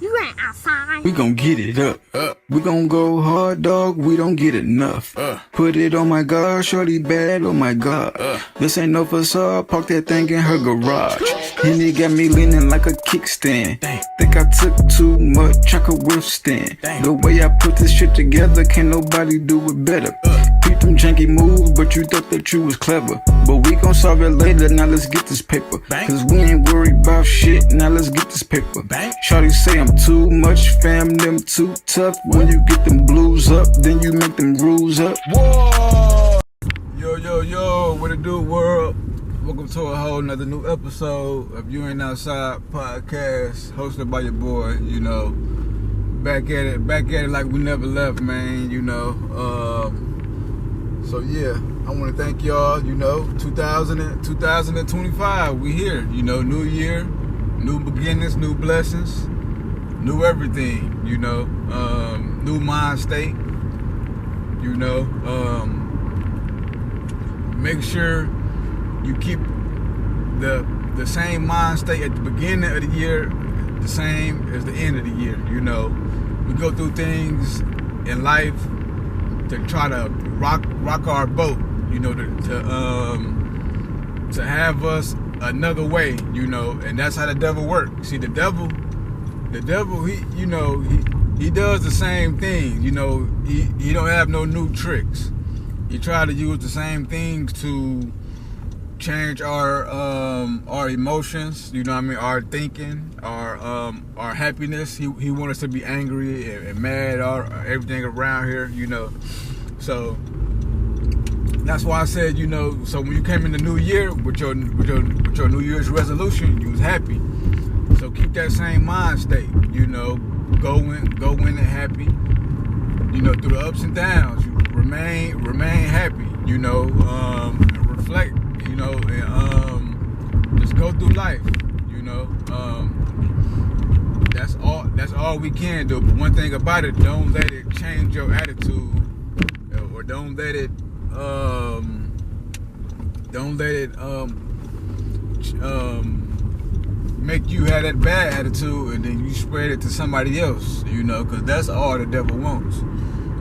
You ain't outside. We gon' get it up. We gon' go hard, dog. We don't get enough. Put it on my God, shorty bad. Oh my God. This ain't no facade. Park that thing in her garage. And it got me leaning like a kickstand. Think I took too much, I could withstand. The way I put this shit together, can't nobody do it better. Beat them janky moves, but you thought that you was clever. But we gon' solve it later, now let's get this paper. Cause we ain't worried about shit, now let's get this paper. Shawty say I'm too much, fam, them too tough. When you get them blues up, then you make them rules up. Whoa! Yo, what it do, world? Welcome to a whole nother new episode of You Ain't Outside podcast, hosted by your boy, you know. Back at it like we never left, man, you know. So yeah, I want to thank y'all, you know, 2025, we here, you know, new year, new beginnings, new blessings, new everything, you know, new mind state, you know, make sure you keep the same mind state at the beginning of the year, the same as the end of the year, you know. We go through things in life to try to rock our boat, you know, to have us another way, you know, and that's how the devil works. See, the devil, he, you know, he does the same thing, you know. He don't have no new tricks. He try to use the same things to change our emotions, you know what I mean, our thinking, our happiness. He want us to be angry and mad, everything around here, you know. So that's why I said, you know, so when you came in the new year with your New Year's resolution, you was happy. So keep that same mind state, you know, go in and happy, you know, through the ups and downs. You remain happy, you know, and reflect, you know, and just go through life, you know. That's all we can do. But one thing about it, don't let it change your attitude, or don't let it make you have that bad attitude and then you spread it to somebody else, you know, because that's all the devil wants,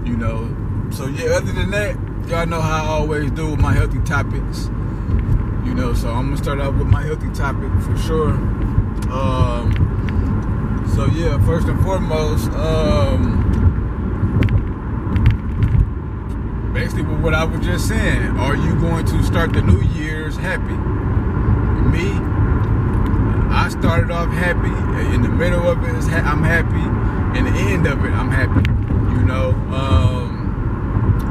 you know. So yeah, other than that, y'all know how I always do with my healthy topics, you know. So I'm gonna start off with my healthy topic for sure. So yeah, first and foremost, basically with what I was just saying, are you going to start the New Year's happy? Me, I started off happy. In the middle of it, I'm happy. In the end of it, I'm happy. You know,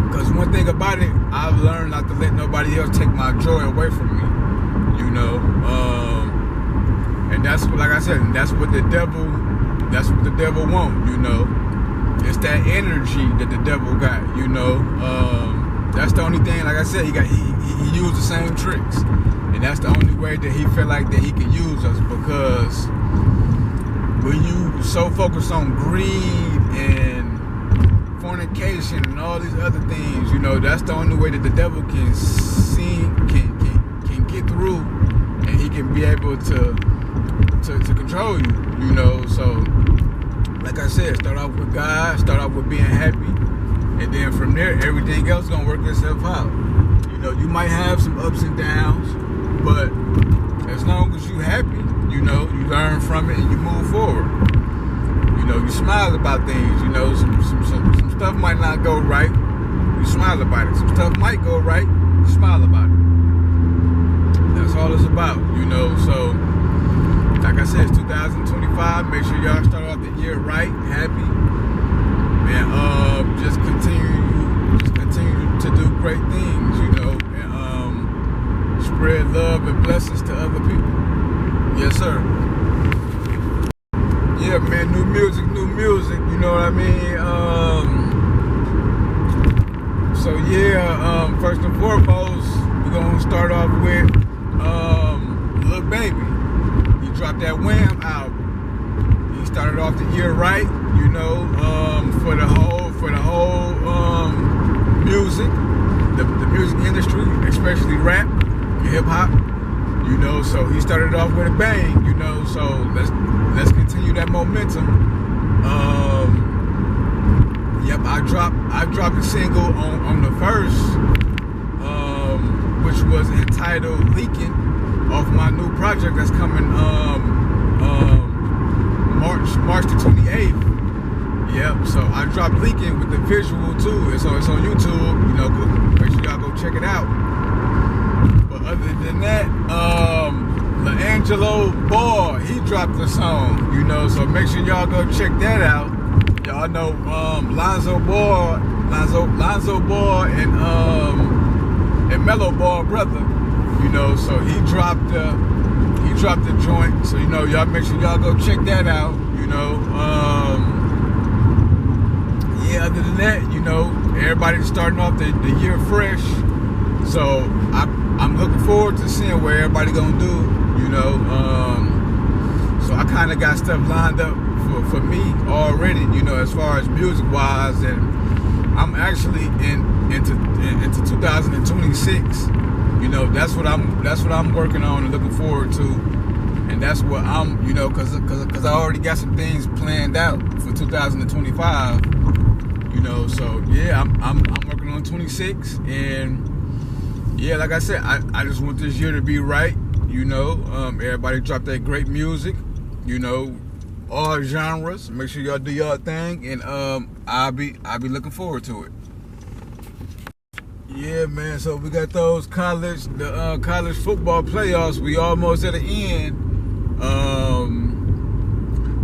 because one thing about it, I've learned not to let nobody else take my joy away from me. You know, and that's what, like I said, that's what the devil wants. You know, it's that energy that the devil got. You know, that's the only thing. Like I said, he used the same tricks. And that's the only way that he feel like that he can use us, because when you so focused on greed and fornication and all these other things, you know, that's the only way that the devil can get through, and he can be able to control you, you know. So like I said, start off with God, start off with being happy, and then from there everything else gonna work itself out. You know, you might have some ups and downs, but as long as you happy, you know, you learn from it and you move forward. You know, you smile about things. You know, some stuff might not go right. You smile about it. Some stuff might go right. You smile about it. That's all it's about, you know. So, like I said, it's 2025. Make sure y'all start off the year right, happy, and just continue to do great things, you know. Spread love and blessings to other people. Yes, sir. Yeah, man, new music, you know what I mean? So yeah, first and foremost, we're gonna start off with Lil Baby. He dropped that Wham album. He started off the year right, you know, for the whole music, the music industry, especially rap, hip hop, you know. So he started off with a bang, you know. So let's continue that momentum. momentum. Yep, I dropped a single on the first, which was entitled Leakin, off my new project that's coming March the 28th. Yep, so I dropped Leakin with the visual too. It's on YouTube. You know, make sure y'all go check it out. But other than that, Liangelo boy, he dropped the song. You know, so make sure y'all go check that out. Y'all know Lonzo Boy and Mellow Boy brother. You know, so he dropped the joint. So you know, y'all make sure y'all go check that out. You know, yeah. Other than that, you know, everybody's starting off the year fresh. So I'm looking forward to seeing what everybody gonna do. You know, so I kind of got stuff lined up for me already. You know, as far as music wise, and I'm actually into 2026. You know, that's what I'm working on and looking forward to, and that's what I'm, you know, cause I already got some things planned out for 2025. You know, so yeah, I'm working on 26, and yeah, like I said, I just want this year to be right. You know, everybody drop that great music. You know, all genres. Make sure y'all do y'all thing, and I'll be looking forward to it. Yeah, man. So we got those college football playoffs. We almost at the end.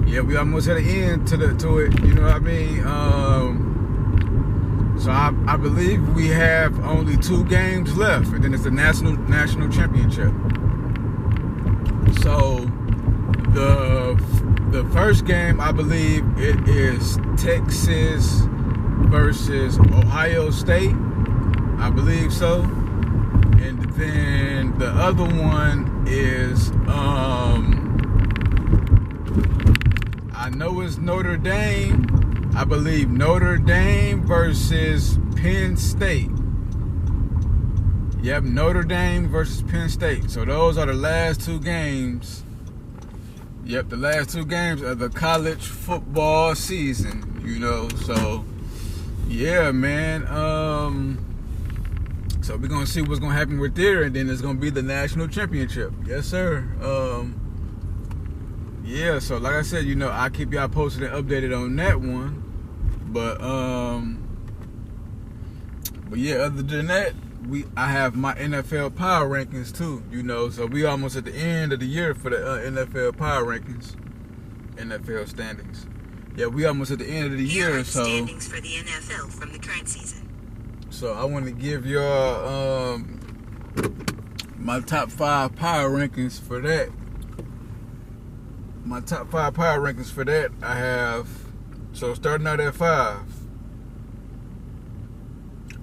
Yeah, we almost at the end to it. You know what I mean? So I believe we have only 2 games left, and then it's the national championship. So the first game, I believe it is Texas versus Ohio State. I believe so. And then the other one is I know it's Notre Dame. I believe Notre Dame versus Penn State. Yep, Notre Dame versus Penn State. So those are the last 2 games. Yep, the last 2 games of the college football season. You know, so yeah, man. So we're gonna see what's gonna happen with there, and then it's gonna be the national championship. Yes, sir. Yeah. So like I said, you know, I'll keep y'all posted and updated on that one. But yeah. Other than that, I have my NFL power rankings too. You know, so we almost at the end of the year for the NFL power rankings, NFL standings. Yeah, we almost at the end of the year. So standings for the NFL from the current season. So I want to give y'all my top 5 power rankings for that. My top 5 power rankings for that, I have, so starting out at 5,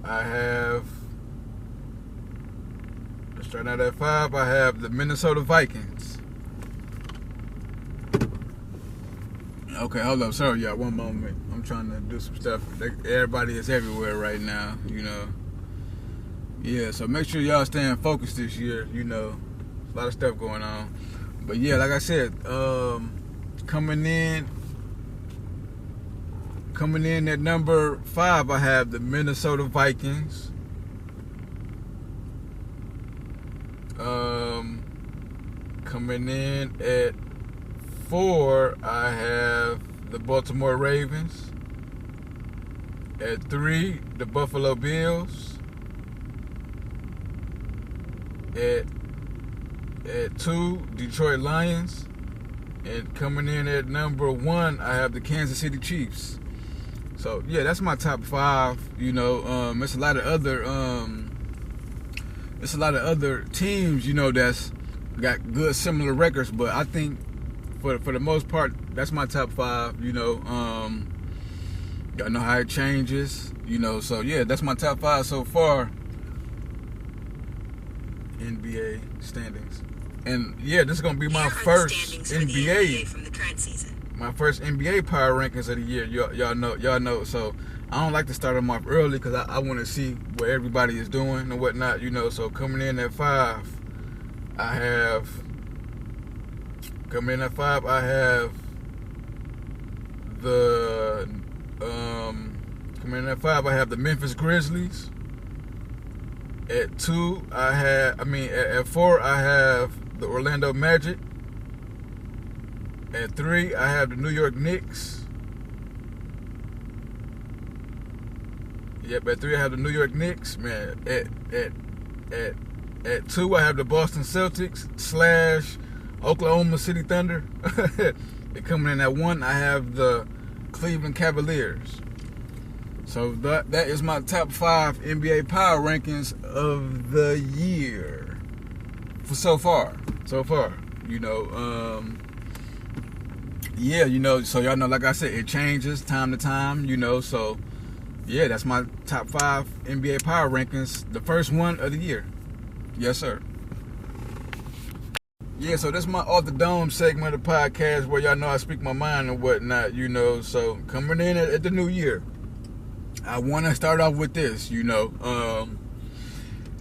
I have the Minnesota Vikings. Okay, hold up. Sorry, y'all. One moment. I'm trying to do some stuff. Everybody is everywhere right now, you know. Yeah, so make sure y'all staying focused this year, you know. A lot of stuff going on. But yeah, like I said, coming in at number 5, I have the Minnesota Vikings. Coming in at 4, I have the Baltimore Ravens. At 3, the Buffalo Bills. At 2, Detroit Lions. And coming in at number 1, I have the Kansas City Chiefs. So yeah, that's my top 5. You know, it's a lot of other teams, you know, that's got good similar records, but I think for the most part, that's my top 5. You know, y'all know how it changes. You know, so yeah, that's my top 5 so far. NBA standings, and yeah, this is gonna be my first NBA from the current season. My first NBA power rankings of the year. Y'all know. So I don't like to start them off early because I want to see what everybody is doing and whatnot. You know, so coming in at 5, I have the coming in at 5, I have the Memphis Grizzlies. At 2, at 4, I have the Orlando Magic. At 3, I have the New York Knicks. Yep, at 3, I have the New York Knicks. Man, at 2, I have the Boston Celtics / Oklahoma City Thunder. And coming in at 1, I have the Cleveland Cavaliers. So that is my top 5 NBA power rankings of the year. So far. Yeah, so y'all know, like I said, it changes time to time, so yeah, that's my top 5 NBA power rankings, the first one of the year. Yes, sir. Yeah, so this is my Off the Dome segment of the podcast where y'all know I speak my mind and whatnot, so coming in at the new year, I want to start off with this,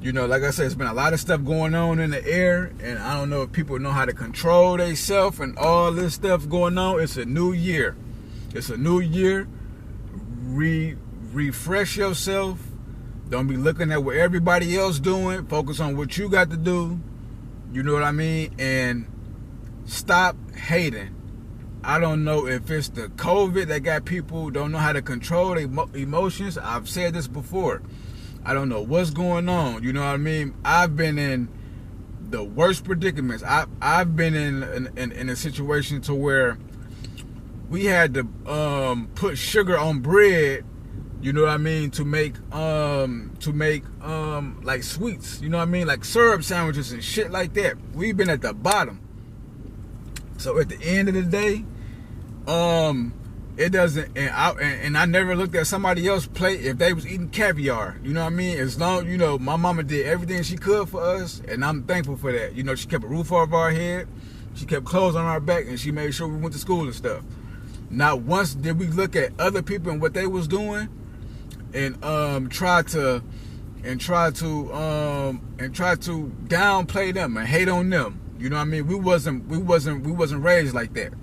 like I said, it's been a lot of stuff going on in the air, and I don't know if people know how to control themselves and all this stuff going on. It's a new year. Refresh yourself. Don't be looking at what everybody else doing. Focus on what you got to do. You know what I mean? And stop hating. I don't know if it's the COVID that got people don't know how to control their emotions. I've said this before. I don't know what's going on. You know what I mean? I've been in the worst predicaments. I've been in a situation to where we had to put sugar on bread. You know what I mean? To make like sweets. You know what I mean? Like syrup sandwiches and shit like that. We've been at the bottom. So at the end of the day, it doesn't, and I never looked at somebody else's plate if they was eating caviar. You know what I mean? As long, my mama did everything she could for us, and I'm thankful for that. She kept a roof over our head, she kept clothes on our back, and she made sure we went to school and stuff. Not once did we look at other people and what they was doing, and try to downplay them and hate on them. You know what I mean? We wasn't raised like that.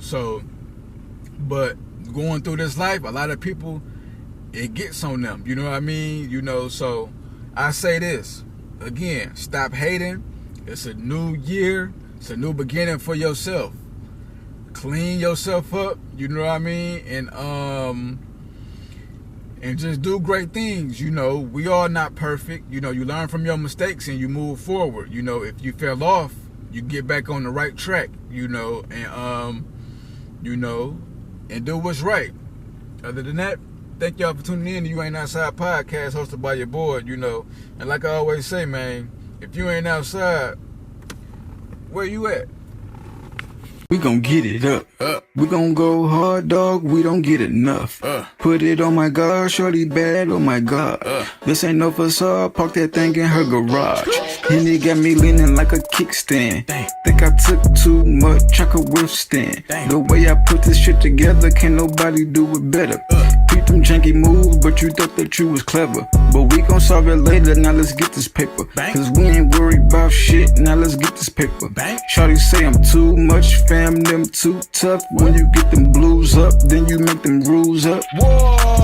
So, but going through this life, a lot of people, it gets on them. You know what I mean? So I say this again: stop hating. It's a new year. It's a new beginning for yourself. Clean yourself up. You know what I mean? And just do great things. We are not perfect. You learn from your mistakes and you move forward. If you fell off, you get back on the right track. And do what's right. Other than that, thank y'all for tuning in to You Ain't Outside podcast, hosted by your boy. And like I always say, man, if you ain't outside, where you at? We gon' get it up. We gon' go hard, dog. We don't get enough. Put it on my God, shorty bad. Oh my God. This ain't no facade. Park that thing in her garage. And it got me leaning like a kickstand. Think I took too much, I could withstand. The way I put this shit together, can't nobody do it better. Beat them janky moves, but you thought that you was clever. But we gon' solve it later, now let's get this paper. Cause we ain't worried about shit, now let's get this paper. Shawty say I'm too much, fam, them too tough. When you get them blues up, then you make them rules up. Whoa.